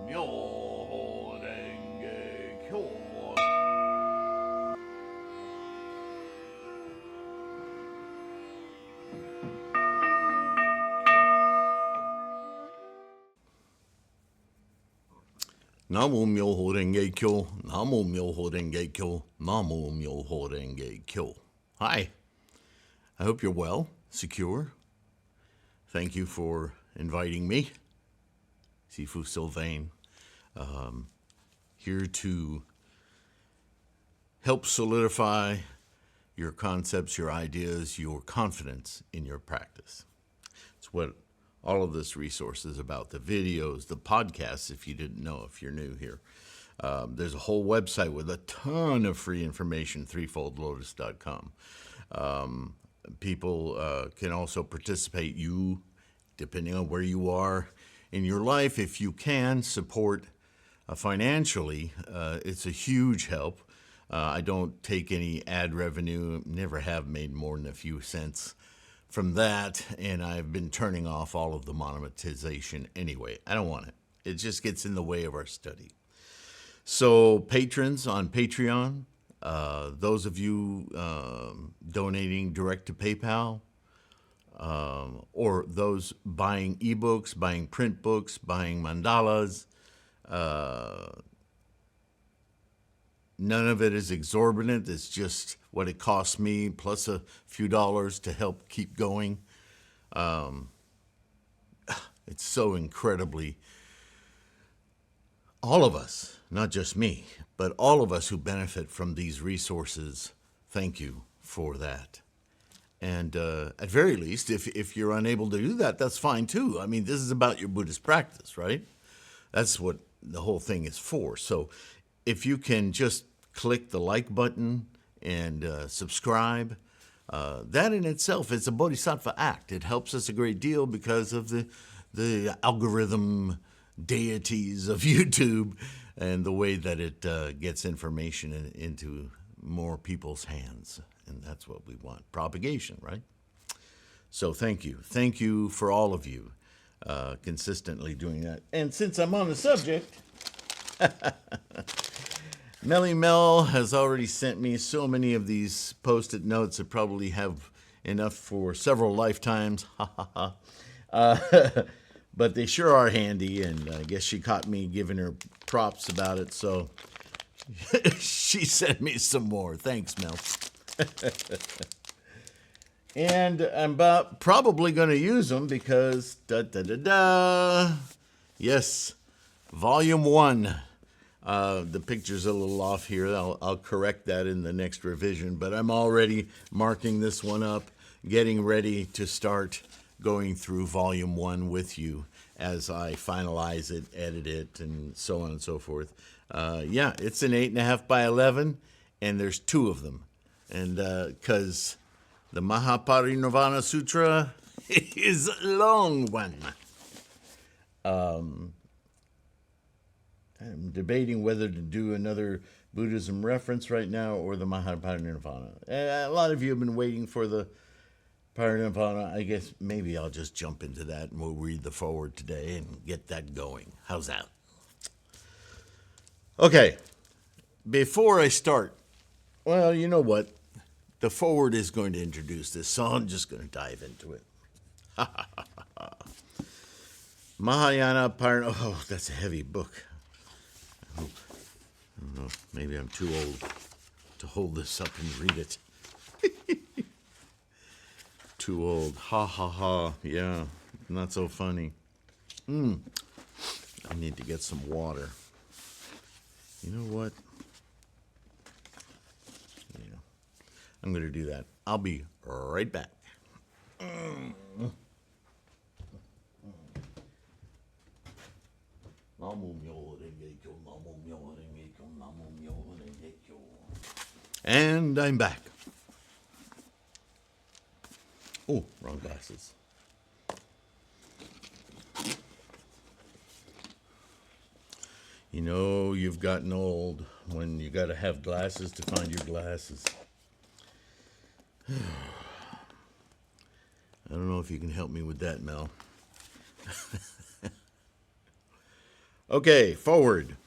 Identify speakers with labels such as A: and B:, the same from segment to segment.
A: Myoho Renge Kyo. Namo Myoho Renge Kyo, Namo Myoho Renge Kyo, Namo Myoho Renge Kyo. Hi, I hope you're well, secure. Thank you for inviting me, Sifu Sylvain, here to help solidify your concepts, your ideas, your confidence in your practice. It's what all of this resource is about, the videos, the podcasts, if you didn't know, if you're new here. There's a whole website with a ton of free information, threefoldlotus.com. People can also participate, depending on where you are in your life, if you can support financially, it's a huge help. I don't take any ad revenue, never have made more than a few cents from that, and I've been turning off all of the monetization anyway. I don't want it. It just gets in the way of our study. So patrons on Patreon, those of you donating direct to PayPal, or those buying ebooks, buying print books, buying mandalas, none of it is exorbitant. It's just what it costs me, plus a few dollars to help keep going. It's so incredibly, all of us, not just me, but all of us who benefit from these resources, thank you for that. And at very least, if you're unable to do that, that's fine too. I mean, this is about your Buddhist practice, right? That's what the whole thing is for. So if you can just click the like button and subscribe, that in itself is a bodhisattva act. It helps us a great deal because of the algorithm deities of YouTube and the way that it gets information into more people's hands. And that's what we want, propagation, right? So thank you. Thank you for all of you consistently doing that. And since I'm on the subject, Melly Mel has already sent me so many of these Post-it notes that probably have enough for several lifetimes. But they sure are handy, and I guess she caught me giving her props about it, so she sent me some more. Thanks, Mel. And I'm probably going to use them because, yes, Volume 1. The picture's a little off here. I'll correct that in the next revision, but I'm already marking this one up, getting ready to start going through Volume 1 with you as I finalize it, edit it, and so on and so forth. Yeah, it's an 8.5 by 11, and there's 2 of them. And because the MahaPariNirvana Sutra is a long one. I'm debating whether to do another Buddhism reference right now or the MahaPariNirvana. A lot of you have been waiting for the Pari Nirvana. I guess maybe I'll just jump into that and we'll read the forward today and get that going. How's that? Okay, before I start, well, you know what? The forward is going to introduce this, so I'm just going to dive into it. Mahayana Pari. Oh, that's a heavy book. I don't know. Maybe I'm too old to hold this up and read it. Too old. Ha ha ha. Yeah, not so funny. I need to get some water. You know what? Yeah, I'm going to do that. I'll be right back. And I'm back. Oh, wrong glasses. You know, you've gotten old when you got to have glasses to find your glasses. I don't know if you can help me with that, Mel. Okay, forward.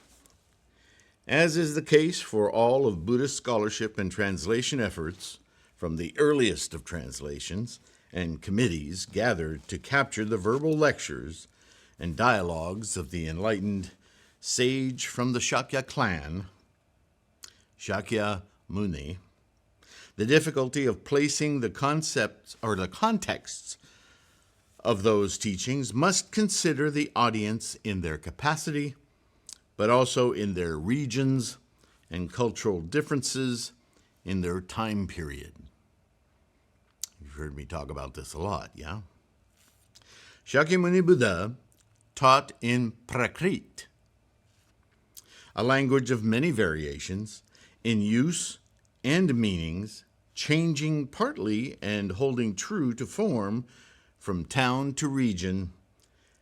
A: As is the case for all of Buddhist scholarship and translation efforts, from the earliest of translations and committees gathered to capture the verbal lectures and dialogues of the enlightened sage from the Shakya clan, Shakya Muni, the difficulty of placing the concepts or the contexts of those teachings must consider the audience in their capacity, but also in their regions and cultural differences in their time period. You've heard me talk about this a lot, yeah? Shakyamuni Buddha taught in Prakrit, a language of many variations, in use and meanings, changing partly and holding true to form from town to region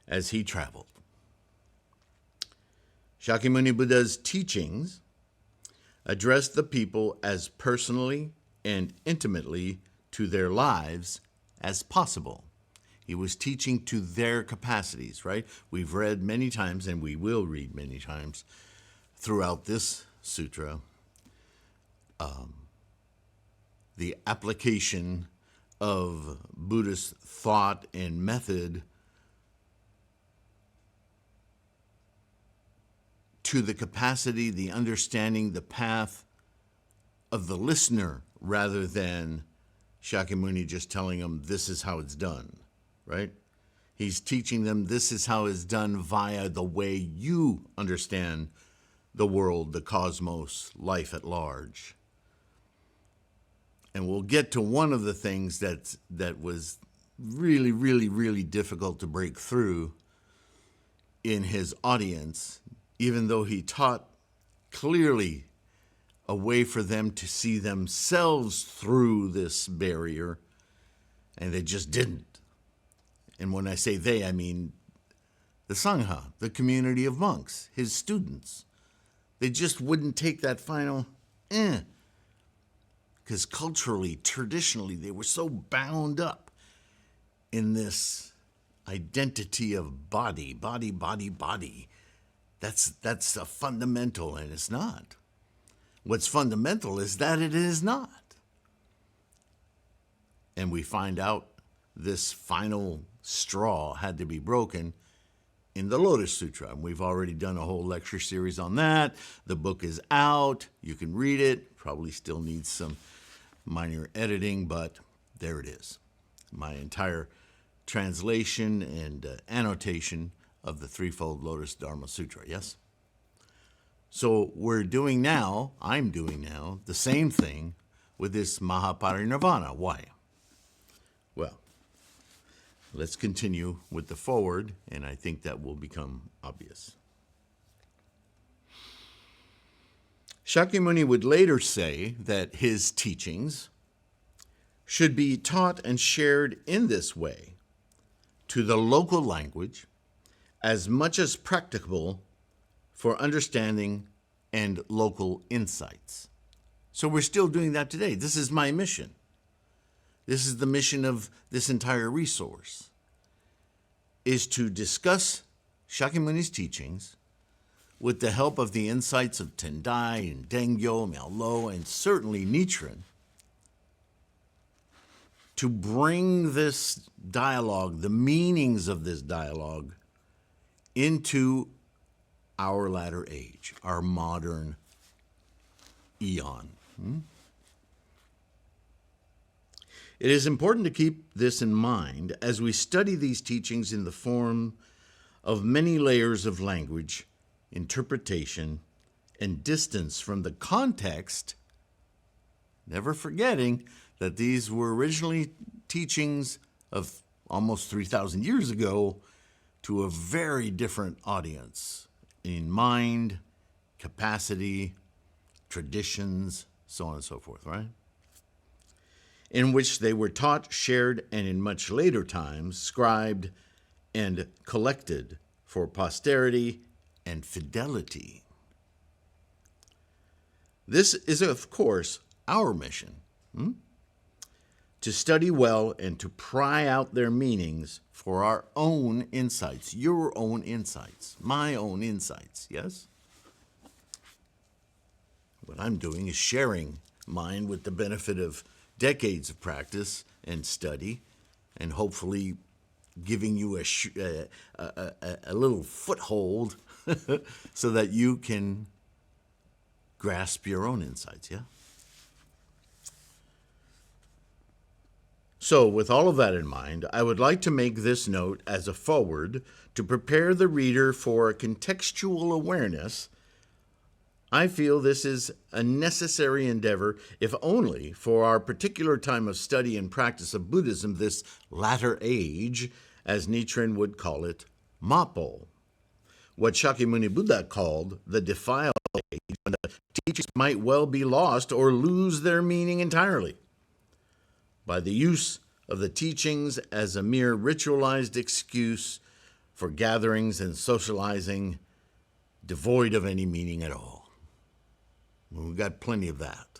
A: as he traveled. Shakyamuni Buddha's teachings addressed the people as personally and intimately to their lives as possible. He was teaching to their capacities, right? We've read many times, and we will read many times throughout this sutra, the application of Buddhist thought and method to the capacity, the understanding, the path of the listener, rather than Shakyamuni just telling them this is how it's done, right? He's teaching them this is how it's done via the way you understand the world, the cosmos, life at large. And we'll get to one of the things that was really, really, really difficult to break through in his audience, even though he taught clearly a way for them to see themselves through this barrier, and they just didn't. And when I say they, I mean the Sangha, the community of monks, his students. They just wouldn't take that final because culturally, traditionally, they were so bound up in this identity of body. That's a fundamental, and it's not. What's fundamental is that it is not. And we find out this final straw had to be broken in the Lotus Sutra. And we've already done a whole lecture series on that. The book is out. You can read it. Probably still needs some minor editing, but there it is. My entire translation and annotation of the Threefold Lotus Dharma Sutra, yes? So I'm doing now, the same thing with this MahaPariNirvana. Why? Well, let's continue with the forward, and I think that will become obvious. Shakyamuni would later say that his teachings should be taught and shared in this way to the local language as much as practicable for understanding and local insights. So we're still doing that today. This is my mission. This is the mission of this entire resource, is to discuss Shakyamuni's teachings with the help of the insights of Tendai and Dengyo, Miao-Lo, and certainly Nichiren, to bring this dialogue, the meanings of this dialogue, into our latter age, our modern eon. It is important to keep this in mind as we study these teachings in the form of many layers of language, interpretation, and distance from the context, never forgetting that these were originally teachings of almost 3,000 years ago to a very different audience in mind, capacity, traditions, so on and so forth, right? In which they were taught, shared, and in much later times, scribed and collected for posterity and fidelity. This is, of course, our mission, to study well and to pry out their meanings for our own insights, your own insights, my own insights, yes? What I'm doing is sharing mine with the benefit of decades of practice and study, and hopefully giving you a little foothold so that you can grasp your own insights, yeah? So, with all of that in mind, I would like to make this note as a foreword to prepare the reader for a contextual awareness. I feel this is a necessary endeavor, if only for our particular time of study and practice of Buddhism, this latter age, as Nichiren would call it, Mappo, what Shakyamuni Buddha called the defiled age, when the teachings might well be lost or lose their meaning entirely. By the use of the teachings as a mere ritualized excuse for gatherings and socializing devoid of any meaning at all. We've got plenty of that.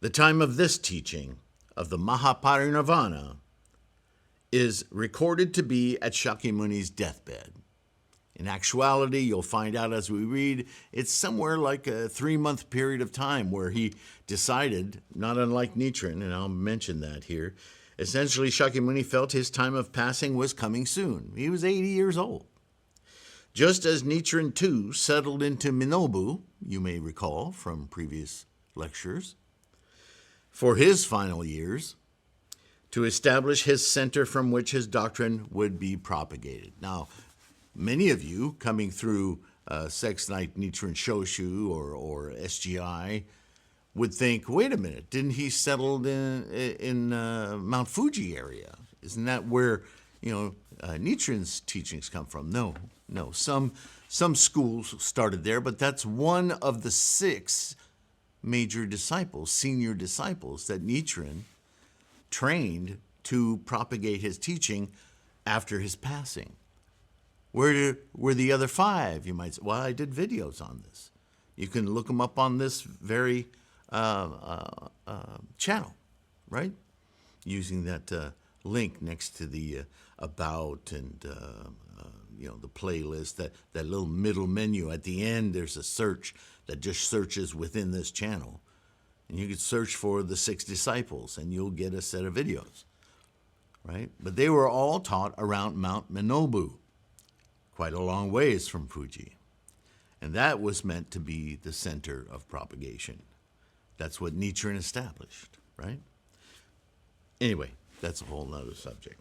A: The time of this teaching of the MahaPariNirvana is recorded to be at Shakyamuni's deathbed. In actuality, you'll find out as we read, it's somewhere like a 3-month period of time where he decided, not unlike Nichiren, and I'll mention that here, essentially Shakyamuni felt his time of passing was coming soon. He was 80 years old. Just as Nichiren too settled into Minobu, you may recall from previous lectures, for his final years, to establish his center from which his doctrine would be propagated. Now, many of you coming through sects like Nichiren Shoshu or SGI would think, wait a minute, didn't he settle in Mount Fuji area? Isn't that where Nichiren's teachings come from? No. Some schools started there, but that's one of the 6 major disciples, senior disciples that Nichiren trained to propagate his teaching after his passing. Where were the other 5? You might say, well, I did videos on this. You can look them up on this very channel, right? Using that link next to the about and the playlist, that little middle menu. At the end, there's a search that just searches within this channel. And you could search for the 6 disciples, and you'll get a set of videos, right? But they were all taught around Mount Minobu, quite a long ways from Fuji. And that was meant to be the center of propagation. That's what Nichiren established, right? Anyway, that's a whole nother subject.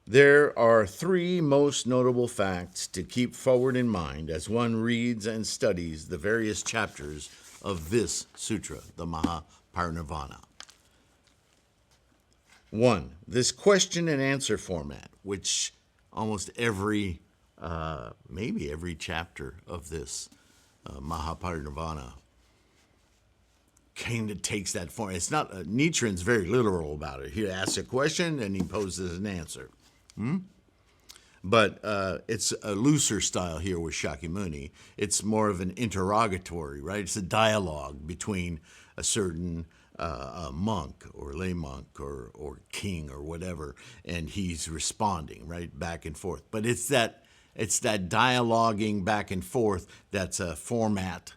A: There are 3 most notable facts to keep forward in mind as one reads and studies the various chapters of this sutra, the MahaPariNirvana. 1, this question and answer format, which almost maybe every chapter of this MahaPariNirvana kind of takes that form. It's not, Nichiren's very literal about it. He asks a question and he poses an answer. But it's a looser style here with Shakyamuni. It's more of an interrogatory, right? It's a dialogue between a certain monk or lay monk or king or whatever, and he's responding, right, back and forth. But it's that dialoguing back and forth that's a format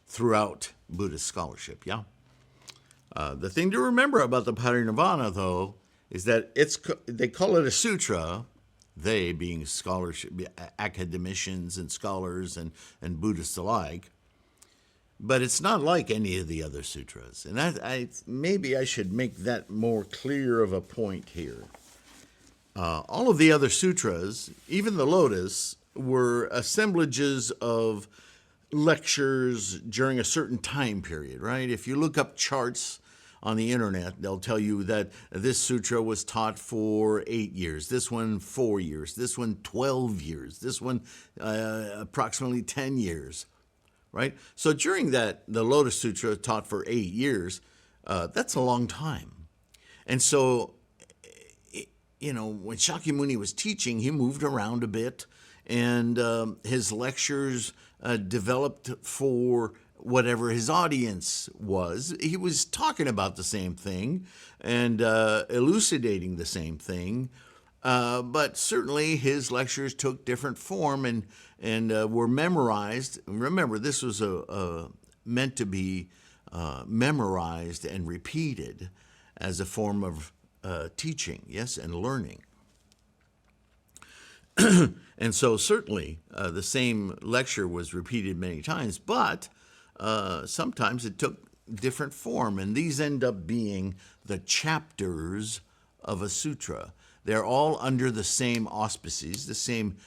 A: throughout Buddhist scholarship, yeah? The thing to remember about the Parinirvana, though, is that they call it a sutra, they being scholarship, academicians and scholars and Buddhists alike, but it's not like any of the other sutras. And maybe I should make that more clear of a point here. All of the other sutras, even the Lotus, were assemblages of lectures during a certain time period, right? If you look up charts on the internet, they'll tell you that this sutra was taught for 8 years, this one 4 years, this one 12 years, this one approximately 10 years, right? So during that, the Lotus Sutra taught for 8 years, that's a long time. And so, when Shakyamuni was teaching, he moved around a bit, and his lectures developed for whatever his audience was. He was talking about the same thing and elucidating the same thing, but certainly his lectures took different form and were memorized. Remember, this was meant to be memorized and repeated as a form of teaching, yes, and learning. And so certainly the same lecture was repeated many times, but sometimes it took different form, and these end up being the chapters of a sutra. They're all under the same auspices, the same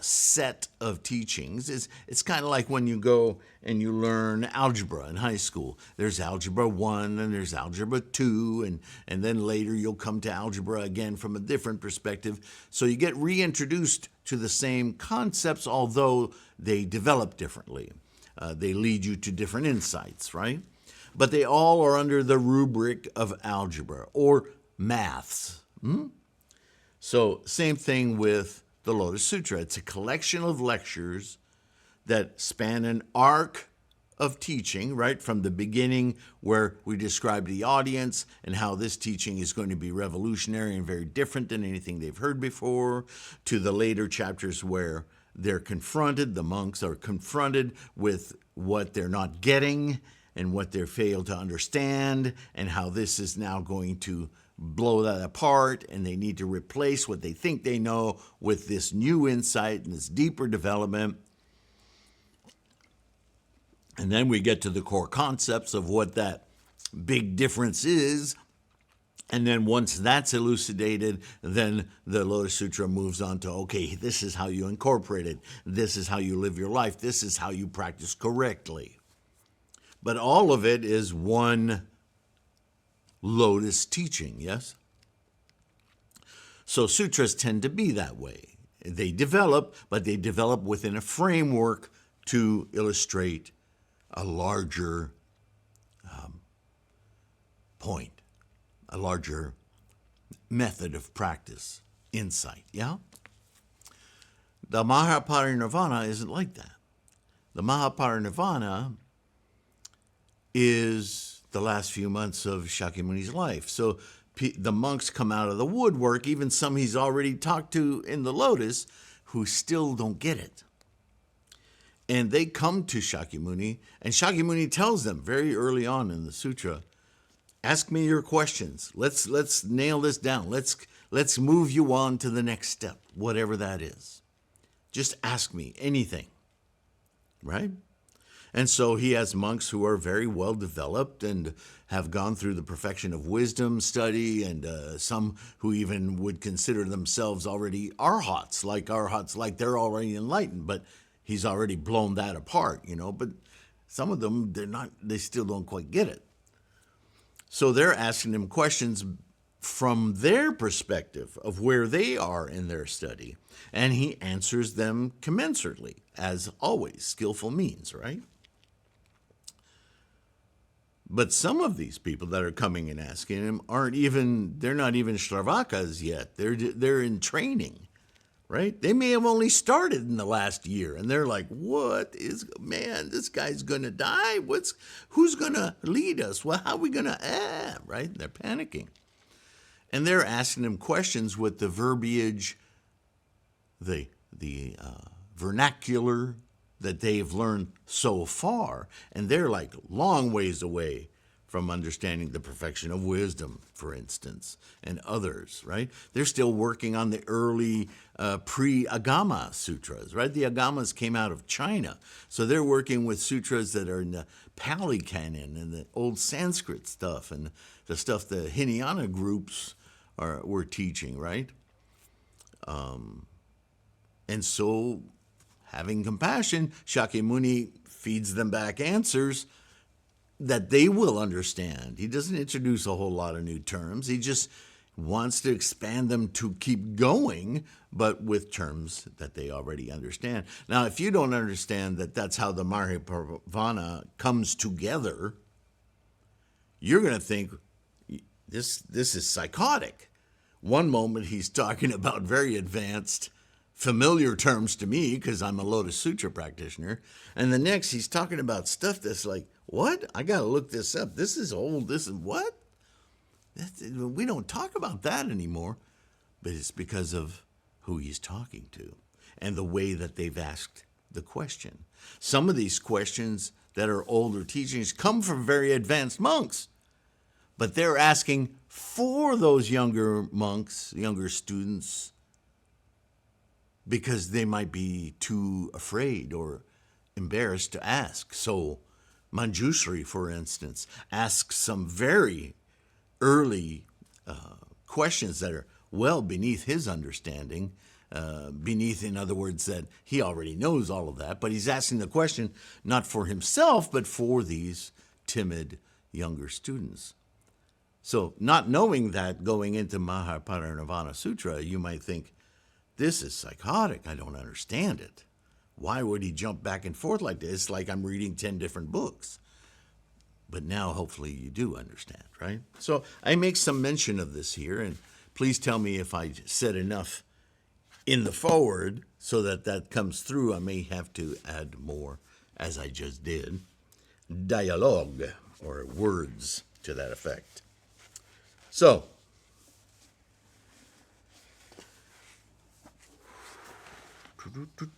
A: set of teachings. It's kind of like when you go and you learn algebra in high school. There's algebra 1 and there's algebra 2, and then later you'll come to algebra again from a different perspective. So you get reintroduced to the same concepts, although they develop differently. They lead you to different insights, right? But they all are under the rubric of algebra or maths. So same thing with the Lotus Sutra. It's a collection of lectures that span an arc of teaching, right? From the beginning, where we describe the audience and how this teaching is going to be revolutionary and very different than anything they've heard before, to the later chapters where they're confronted, the monks are confronted with what they're not getting and what they fail to understand, and how this is now going to blow that apart, and they need to replace what they think they know with this new insight and this deeper development. And then we get to the core concepts of what that big difference is. And then once that's elucidated, then the Lotus Sutra moves on to, okay, this is how you incorporate it. This is how you live your life. This is how you practice correctly. But all of it is one Lotus teaching, yes? So sutras tend to be that way. They develop, but they develop within a framework to illustrate a larger point, a larger method of practice, insight, yeah? The MahaPariNirvana isn't like that. The MahaPariNirvana is the last few months of Shakyamuni's life. So the monks come out of the woodwork, even some he's already talked to in the Lotus, who still don't get it. And they come to Shakyamuni, and Shakyamuni tells them very early on in the sutra, ask me your questions. Let's nail this down. Let's move you on to the next step, whatever that is. Just ask me anything, right? And so he has monks who are very well developed and have gone through the perfection of wisdom study, and some who even would consider themselves already arhats, like they're already enlightened, but he's already blown that apart, But some of them, they still don't quite get it. So they're asking him questions from their perspective of where they are in their study, and he answers them commensurately, as always, skillful means, right? But some of these people that are coming and asking him they're not even Shravakas yet. They're in training, right? They may have only started in the last year, and they're like, this guy's going to die? Who's going to lead us? Well, how are we going to, right? They're panicking. And they're asking him questions with the verbiage, the vernacular that they've learned so far, and they're like long ways away from understanding the perfection of wisdom, for instance, and others, right? They're still working on the early pre-Agama sutras, right? The Agamas came out of China, so they're working with sutras that are in the Pali Canon and the old Sanskrit stuff and the stuff the Hinayana groups were teaching, right? And so, having compassion, Shakyamuni feeds them back answers that they will understand. He doesn't introduce a whole lot of new terms. He just wants to expand them to keep going, but with terms that they already understand. Now, if you don't understand that that's how the MahaPariNirvana comes together, you're going to think this is psychotic. One moment he's talking about very advanced familiar terms to me because I'm a Lotus Sutra practitioner. And the next, he's talking about stuff that's like, what? I got to look this up. This is old. This is what? We don't talk about that anymore. But it's because of who he's talking to and the way that they've asked the question. Some of these questions that are older teachings come from very advanced monks, but they're asking for those younger monks, younger students, because they might be too afraid or embarrassed to ask. So Manjushri, for instance, asks some very early questions that are well beneath his understanding, beneath, in other words, that he already knows all of that, but he's asking the question not for himself, but for these timid younger students. So not knowing that going into MahaPariNirvana Sutra, you might think, this is psychotic. I don't understand it. Why would he jump back and forth like this? It's like I'm reading 10 different books. But now, hopefully, you do understand, right? So I make some mention of this here, and please tell me if I said enough in the forward so that that comes through. I may have to add more, as I just did. Dialogue, or words to that effect. So,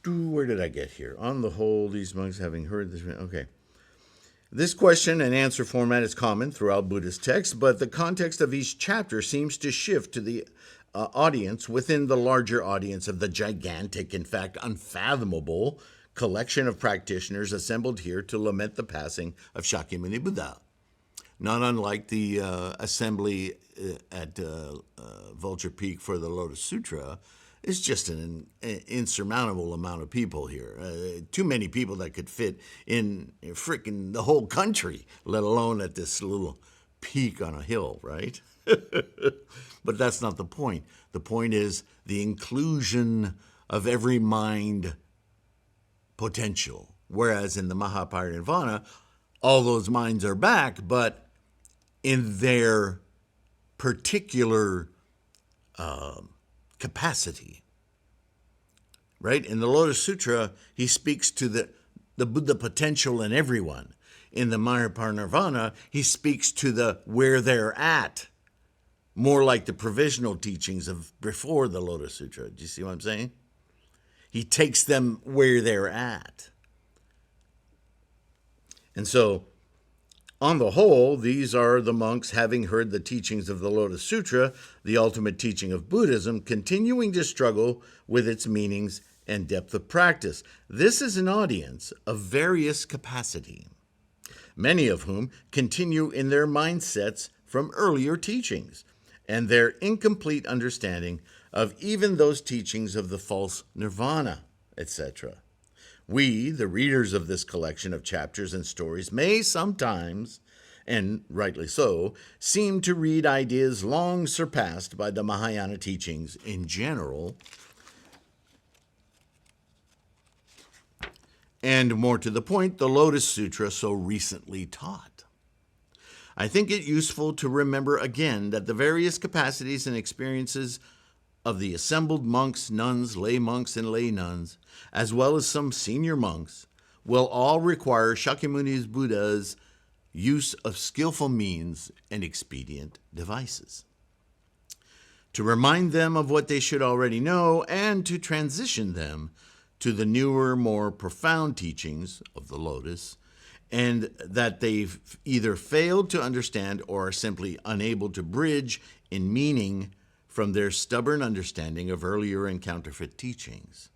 A: where did I get here? On the whole, these monks having heard this, okay. This question and answer format is common throughout Buddhist texts, but the context of each chapter seems to shift to the audience within the larger audience of the gigantic, in fact, unfathomable collection of practitioners assembled here to lament the passing of Shakyamuni Buddha. Not unlike the assembly at Vulture Peak for the Lotus Sutra, it's just an insurmountable amount of people here. Too many people that could fit in frickin' the whole country, let alone at this little peak on a hill, right? But that's not the point. The point is the inclusion of every mind potential. Whereas in the MahaPariNirvana, all those minds are back, but in their particular capacity, right? In the Lotus Sutra, he speaks to the Buddha potential in everyone. In the MahaPariNirvana, he speaks to the where they're at, more like the provisional teachings of before the Lotus Sutra. Do you see what I'm saying? He takes them where they're at. And so, on the whole, these are the monks having heard the teachings of the Lotus Sutra, the ultimate teaching of Buddhism, continuing to struggle with its meanings and depth of practice. This is an audience of various capacity, many of whom continue in their mindsets from earlier teachings and their incomplete understanding of even those teachings of the false nirvana, etc. We, the readers of this collection of chapters and stories, may sometimes, and rightly so, seem to read ideas long surpassed by the Mahayana teachings in general, and more to the point, the Lotus Sutra so recently taught. I think it useful to remember again that the various capacities and experiences of the assembled monks, nuns, lay monks, and lay nuns, as well as some senior monks, will all require Shakyamuni Buddha's use of skillful means and expedient devices to remind them of what they should already know and to transition them to the newer, more profound teachings of the Lotus, and that they've either failed to understand or are simply unable to bridge in meaning from their stubborn understanding of earlier and counterfeit teachings.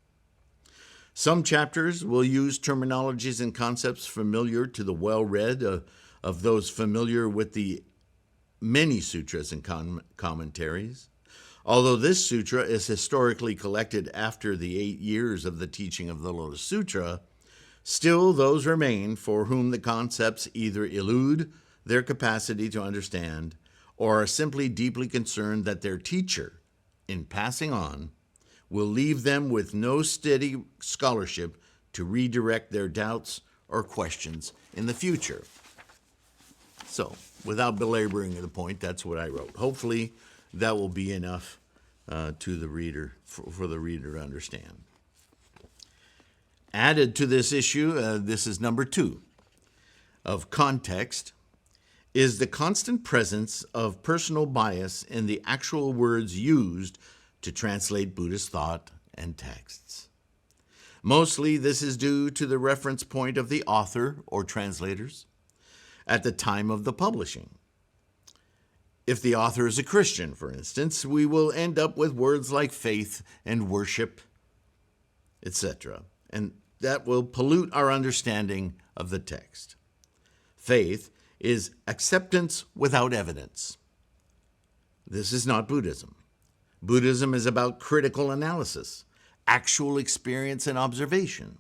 A: Some chapters will use terminologies and concepts familiar to the well-read of those familiar with the many sutras and commentaries. Although this sutra is historically collected after the 8 years of the teaching of the Lotus Sutra, still those remain for whom the concepts either elude their capacity to understand or are simply deeply concerned that their teacher, in passing on, will leave them with no steady scholarship to redirect their doubts or questions in the future. So, without belaboring the point, that's what I wrote. Hopefully, that will be enough to the reader, for the reader to understand. Added to this issue, this is number 2, of context, is the constant presence of personal bias in the actual words used to translate Buddhist thought and texts. Mostly this is due to the reference point of the author or translators at the time of the publishing. If the author is a Christian, for instance, we will end up with words like faith and worship, etc., and that will pollute our understanding of the text. Faith is acceptance without evidence. This is not Buddhism. Buddhism is about critical analysis, actual experience and observation.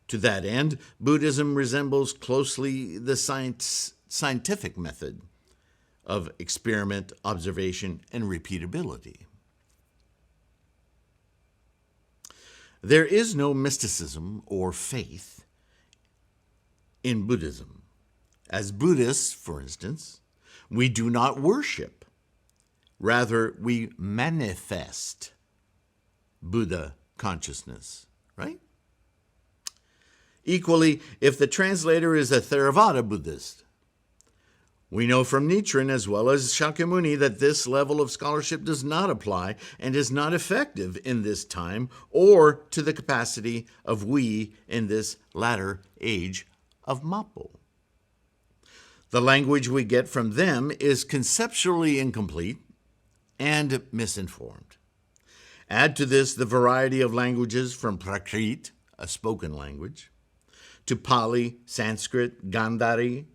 A: To that end, Buddhism resembles closely the scientific method of experiment, observation, and repeatability. There is no mysticism or faith in Buddhism. As Buddhists, for instance, we do not worship. Rather, we manifest Buddha consciousness, right? Equally, if the translator is a Theravada Buddhist, we know from Nichiren as well as Shakyamuni that this level of scholarship does not apply and is not effective in this time or to the capacity of we in this latter age of Mappo. The language we get from them is conceptually incomplete and misinformed. Add to this the variety of languages from Prakrit, a spoken language, to Pali, Sanskrit, Gandhari,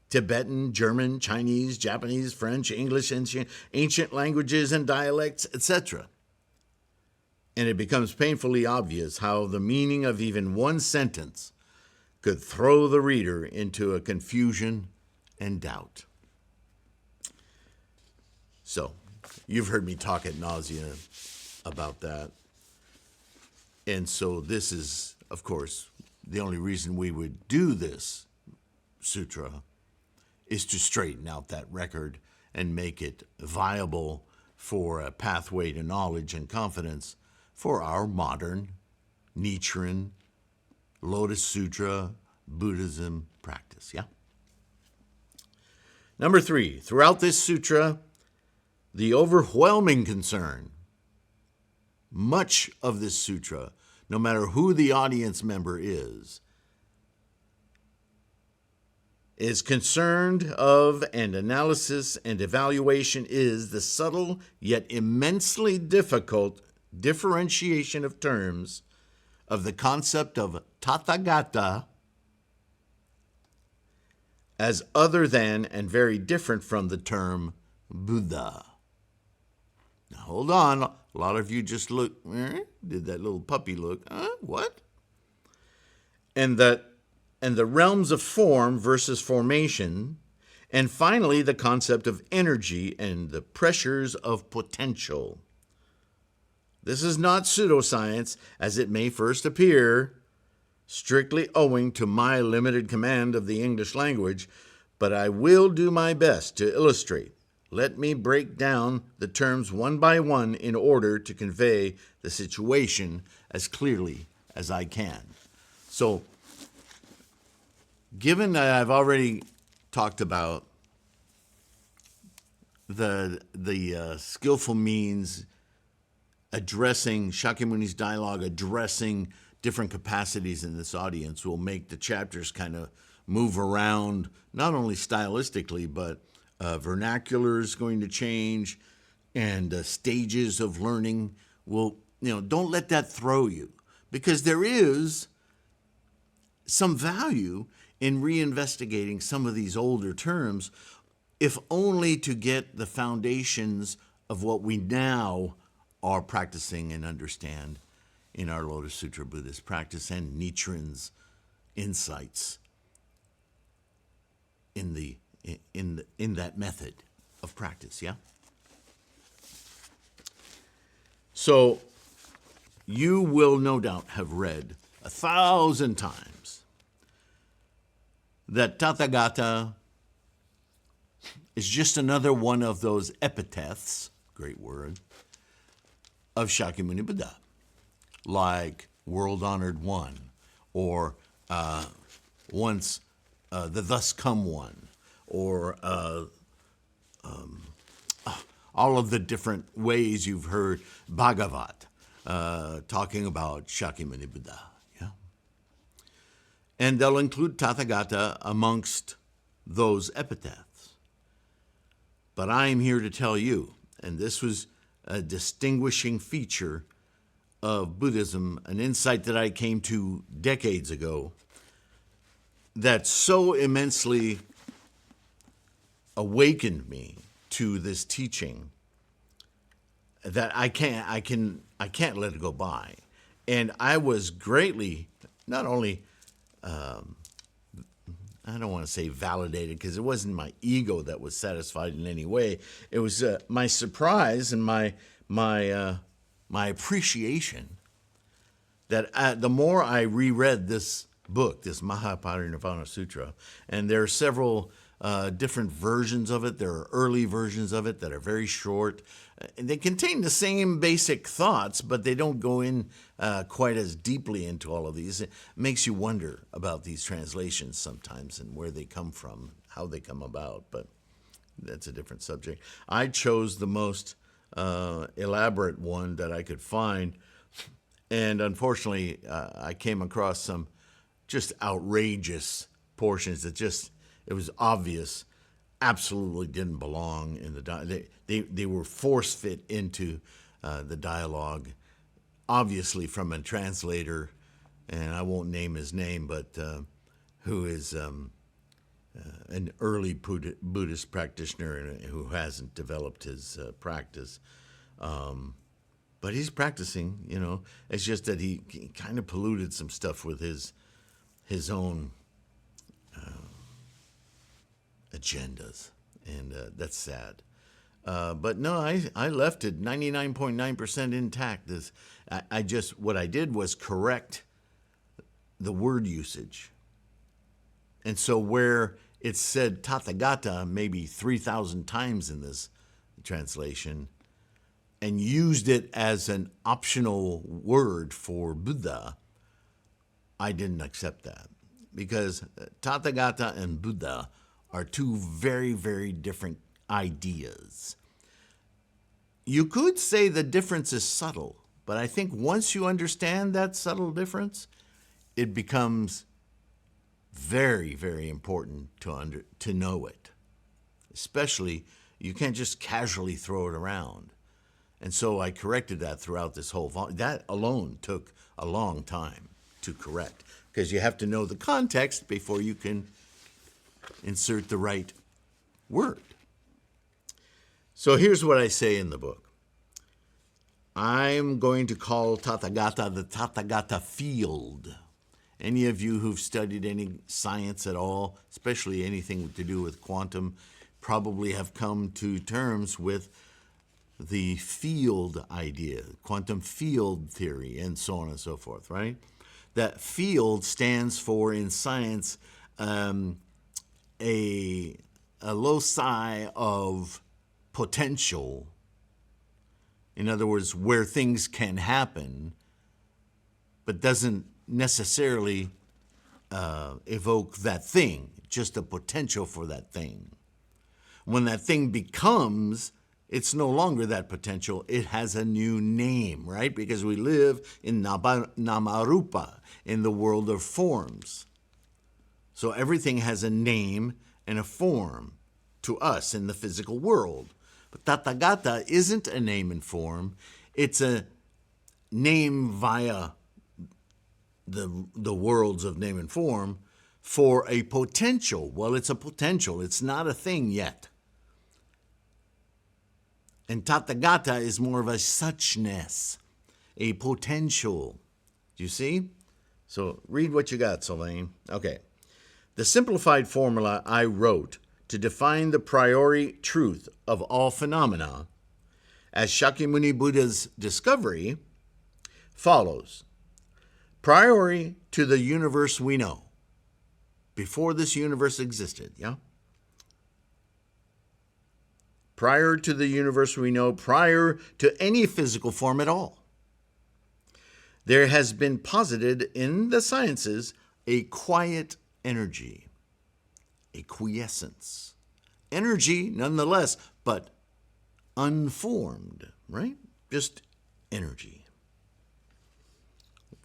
A: Tibetan, German, Chinese, Japanese, French, English, ancient languages and dialects, etc. And it becomes painfully obvious how the meaning of even one sentence could throw the reader into a confusion and doubt. So, you've heard me talk ad nauseam about that. And so this is, of course, the only reason we would do this sutra is to straighten out that record and make it viable for a pathway to knowledge and confidence for our modern Nichiren, Lotus Sutra, Buddhism practice, yeah? Number 3, throughout this sutra, the overwhelming concern, much of this sutra, no matter who the audience member is concerned of, and analysis and evaluation is the subtle yet immensely difficult differentiation of terms of the concept of Tathagata as other than and very different from the term Buddha. Now hold on, a lot of you just did that little puppy look, what? And the realms of form versus formation, and finally the concept of energy and the pressures of potential. This is not pseudoscience as it may first appear, strictly owing to my limited command of the English language, but I will do my best to illustrate. Let me break down the terms one by one in order to convey the situation as clearly as I can. So, given that I've already talked about the Skillful Means addressing Shakyamuni's dialogue, addressing different capacities in this audience, will make the chapters kind of move around, not only stylistically, but vernacular is going to change, and stages of learning will, don't let that throw you, because there is some value in reinvestigating some of these older terms, if only to get the foundations of what we now are practicing and understand in our Lotus Sutra Buddhist practice and Nichiren's insights in that method of practice, yeah? So you will no doubt have read 1,000 times that Tathagata is just another one of those epithets, great word, of Shakyamuni Buddha, like World Honored One, or once the Thus Come One, or all of the different ways you've heard Bhagavat talking about Shakyamuni Buddha. Yeah? And they'll include Tathagata amongst those epithets. But I am here to tell you, and this was a distinguishing feature of Buddhism, an insight that I came to decades ago, that so immensely awakened me to this teaching that I can't let it go by. And I was greatly, not only, I don't want to say validated, because it wasn't my ego that was satisfied in any way. It was my surprise and my appreciation that the more I reread this book, this MahaPariNirvana Sutra, and there are several different versions of it. There are early versions of it that are very short. They contain the same basic thoughts, but they don't go in quite as deeply into all of these. It makes you wonder about these translations sometimes and where they come from, how they come about, but that's a different subject. I chose the most elaborate one that I could find, and unfortunately, I came across some just outrageous portions that it was obvious absolutely didn't belong in the they were force fit into the dialogue, obviously from a translator, and I won't name his name, but who is an early Buddhist practitioner who hasn't developed his practice. But he's practicing, It's just that he kind of polluted some stuff with his own agendas, and that's sad. But no, I left it 99.9% intact. What I did was correct the word usage. And so where it said Tathagata maybe 3,000 times in this translation, and used it as an optional word for Buddha, I didn't accept that. Because Tathagata and Buddha are two very, very different ideas. You could say the difference is subtle, but I think once you understand that subtle difference, it becomes very, very important to know it. Especially, you can't just casually throw it around. And so I corrected that throughout this whole volume. That alone took a long time to correct, because you have to know the context before you can insert the right word. So here's what I say in the book. I'm going to call Tathagata the Tathagata field. Any of you who've studied any science at all, especially anything to do with quantum, probably have come to terms with the field idea, quantum field theory, and so on and so forth, right? That field stands for, in science, a loci of potential. In other words, where things can happen, but doesn't necessarily evoke that thing, just a potential for that thing. When that thing becomes, it's no longer that potential. It has a new name, right? Because we live in Namarupa, in the world of forms. So everything has a name and a form to us in the physical world. But Tathagata isn't a name and form. It's a name via the worlds of name and form for a potential. Well, it's a potential. It's not a thing yet. And Tathagata is more of a suchness, a potential. Do you see? So read what you got, Selene. Okay. The simplified formula I wrote to define the priori truth of all phenomena as Shakyamuni Buddha's discovery follows. Priori to the universe we know, before this universe existed, yeah? prior to the universe we know, prior to any physical form at all. There has been posited in the sciences a quiet energy, a quiescence. Energy nonetheless, but unformed, right? Just energy.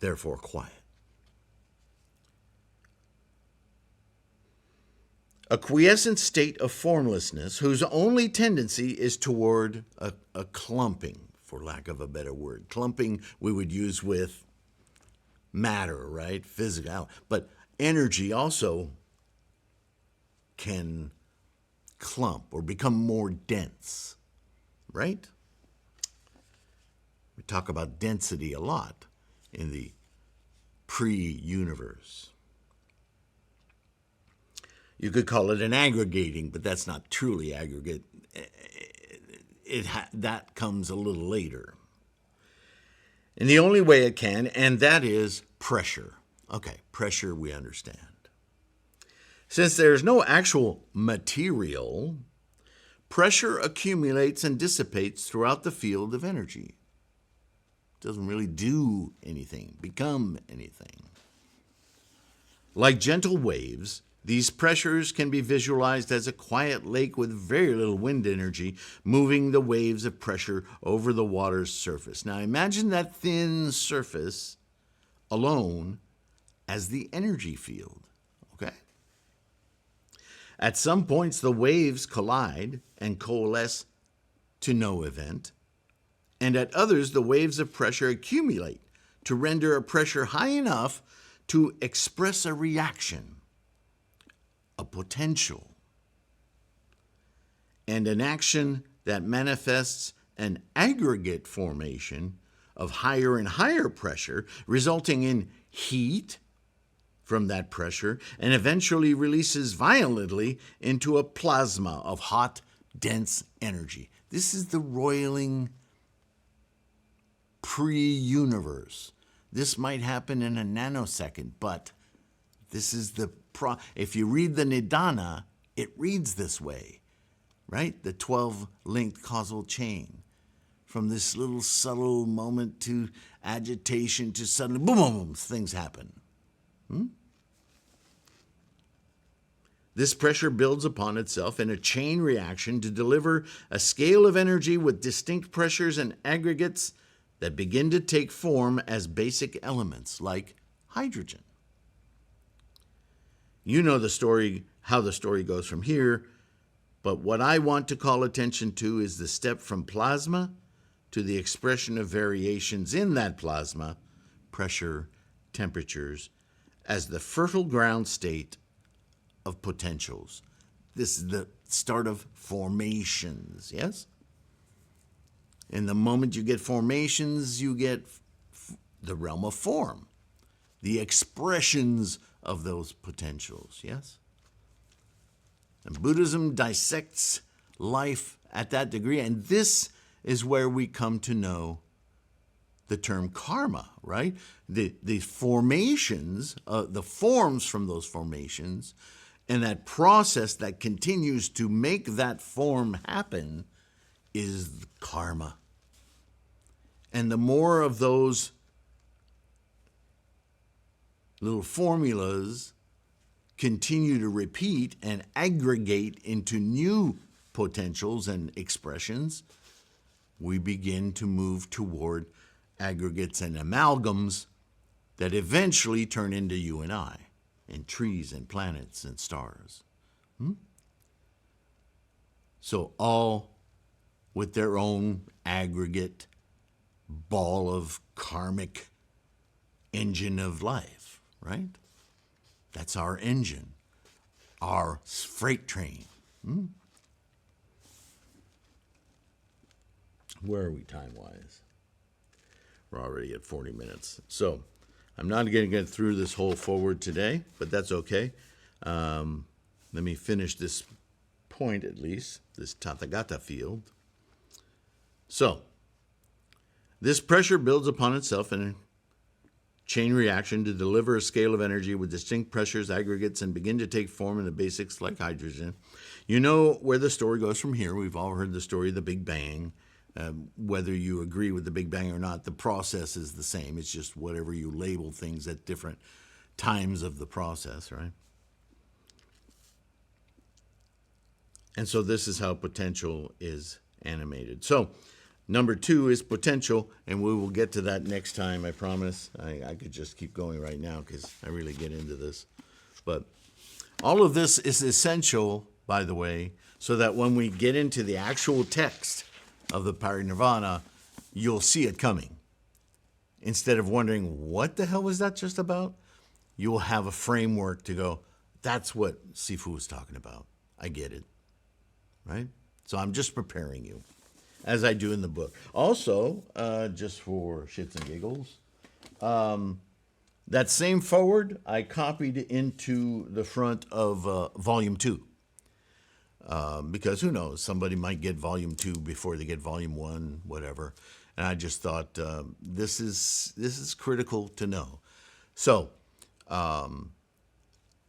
A: Therefore, quiet. A quiescent state of formlessness whose only tendency is toward a clumping, for lack of a better word. Clumping we would use with matter, right? Physical. But energy also can clump or become more dense, right? We talk about density a lot in the pre-universe. You could call it an aggregating, but that's not truly aggregate. That comes a little later. In the only way it can, and that is pressure. Okay, pressure we understand. Since there is no actual material, pressure accumulates and dissipates throughout the field of energy. It doesn't really do anything, become anything. Like gentle waves, these pressures can be visualized as a quiet lake with very little wind energy moving the waves of pressure over the water's surface. Now imagine that thin surface alone as the energy field, okay? At some points, the waves collide and coalesce to no event, and at others, the waves of pressure accumulate to render a pressure high enough to express a reaction, a potential, and an action that manifests an aggregate formation of higher and higher pressure, resulting in heat from that pressure, and eventually releases violently into a plasma of hot, dense energy. This is the roiling pre-universe. This might happen in a nanosecond, but this is if you read the Nidana, it reads this way, right? The 12-linked causal chain. From this little subtle moment to agitation to suddenly, boom, boom, boom, things happen. This pressure builds upon itself in a chain reaction to deliver a scale of energy with distinct pressures and aggregates that begin to take form as basic elements, like hydrogen. You know the story, how the story goes from here, but what I want to call attention to is the step from plasma to the expression of variations in that plasma, pressure, temperatures, as the fertile ground state of potentials. This is the start of formations, yes? In the moment you get formations, you get the realm of form, the expressions of those potentials, yes? And Buddhism dissects life at that degree, and this is where we come to know the term karma, right? The formations, the forms from those formations, and that process that continues to make that form happen is karma. And the more of those little formulas continue to repeat and aggregate into new potentials and expressions, we begin to move toward aggregates and amalgams that eventually turn into you and I, and trees and planets and stars. So all with their own aggregate ball of karmic engine of life, right? That's our engine, our freight train. Where are we time-wise? We're already at 40 minutes. So I'm not going to get through this whole forward today, but that's okay. Let me finish this point at least, this Tathagata field. So this pressure builds upon itself in a chain reaction to deliver a scale of energy with distinct pressures, aggregates, and begin to take form in the basics like hydrogen. You know where the story goes from here. We've all heard the story of the Big Bang. Whether you agree with the Big Bang or not, the process is the same. It's just whatever you label things at different times of the process, right? And so this is how potential is animated. So number 2 is potential, and we will get to that next time, I promise. I could just keep going right now because I really get into this. But all of this is essential, by the way, so that when we get into the actual text of the Pari Nirvana, you'll see it coming. Instead of wondering, what the hell was that just about? You will have a framework to go, that's what Sifu was talking about. I get it. Right? So I'm just preparing you, as I do in the book. Also, just for shits and giggles, that same forward I copied into the front of Volume 2. Because who knows, somebody might get Volume 2 before they get Volume 1, whatever. And I just thought, this is critical to know. So,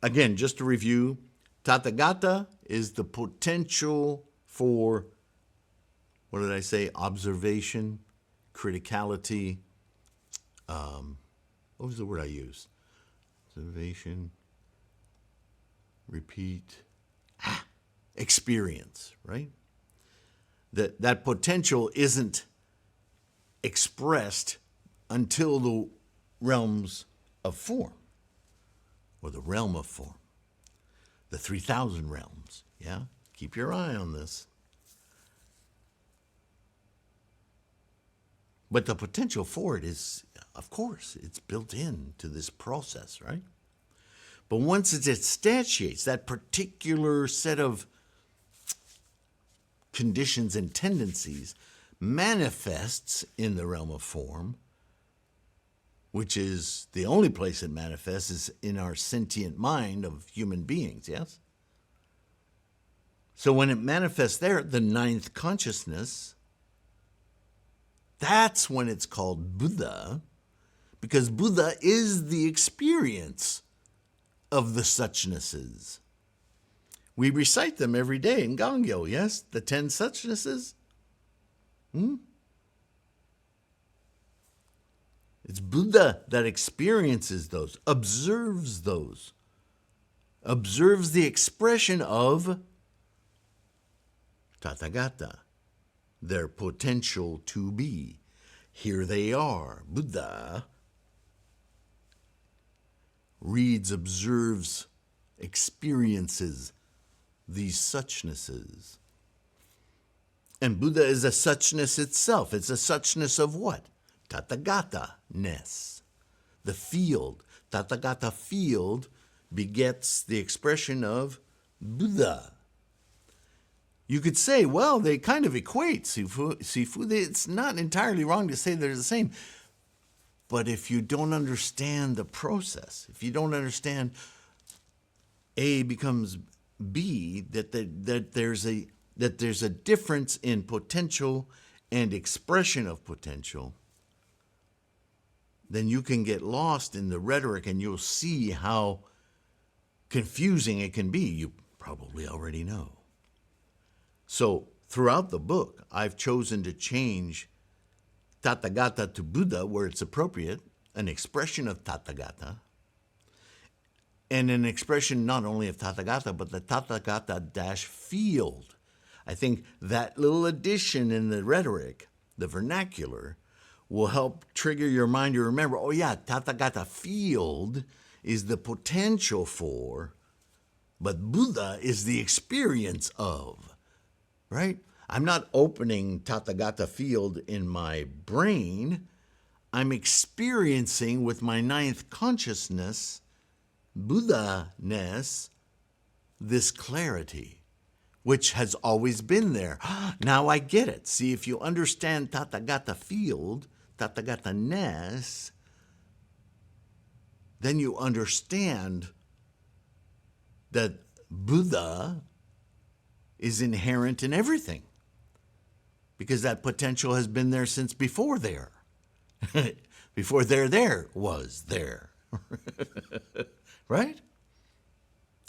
A: again, just to review, Tathagata is the potential for, what did I say, observation, criticality. What was the word I used? Observation, repeat, experience, right? That potential isn't expressed until the realms of form, or the realm of form. The 3,000 realms, yeah? Keep your eye on this. But the potential for it is, of course, it's built into this process, right? But once it instantiates that particular set of conditions and tendencies, manifests in the realm of form, which is the only place it manifests is in our sentient mind of human beings, yes? So when it manifests there, the 9th consciousness, that's when it's called Buddha, because Buddha is the experience of the suchnesses. We recite them every day in Gangyo, yes? The 10 suchnesses. It's Buddha that experiences those, observes those, observes the expression of Tathagata, their potential to be. Here they are. Buddha reads, observes, experiences these suchnesses. And Buddha is a suchness itself. It's a suchness of what? Tathagata-ness. The field. Tathagata field begets the expression of Buddha. You could say, well, they kind of equate, Sifu. It's not entirely wrong to say they're the same. But if you don't understand the process, if you don't understand A becomes B, that there's a difference in potential and expression of potential, then you can get lost in the rhetoric and you'll see how confusing it can be. You probably already know. So throughout the book, I've chosen to change Tathagata to Buddha where it's appropriate, an expression of Tathagata, and an expression not only of Tathagata, but the Tathagata-field. I think that little addition in the rhetoric, the vernacular, will help trigger your mind to remember, oh yeah, Tathagata field is the potential for, but Buddha is the experience of, right? I'm not opening Tathagata field in my brain. I'm experiencing with my 9th consciousness, Buddha-ness, this clarity, which has always been there. Now I get it. See, if you understand Tathagata field, Tathagata-ness, then you understand that Buddha is inherent in everything, because that potential has been there since before there. Before there was there. Right?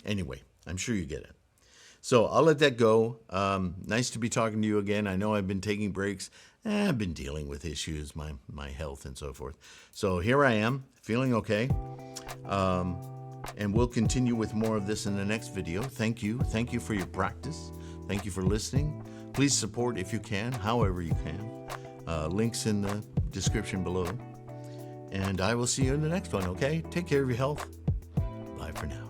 A: Anyway, I'm sure you get it. So I'll let that go. Nice to be talking to you again. I know I've been taking breaks. I've been dealing with issues, my health and so forth. So here I am, feeling okay. And we'll continue with more of this in the next video. Thank you. Thank you for your practice. Thank you for listening. Please support if you can, however you can. Links in the description below. And I will see you in the next one, okay? Take care of your health. Bye for now.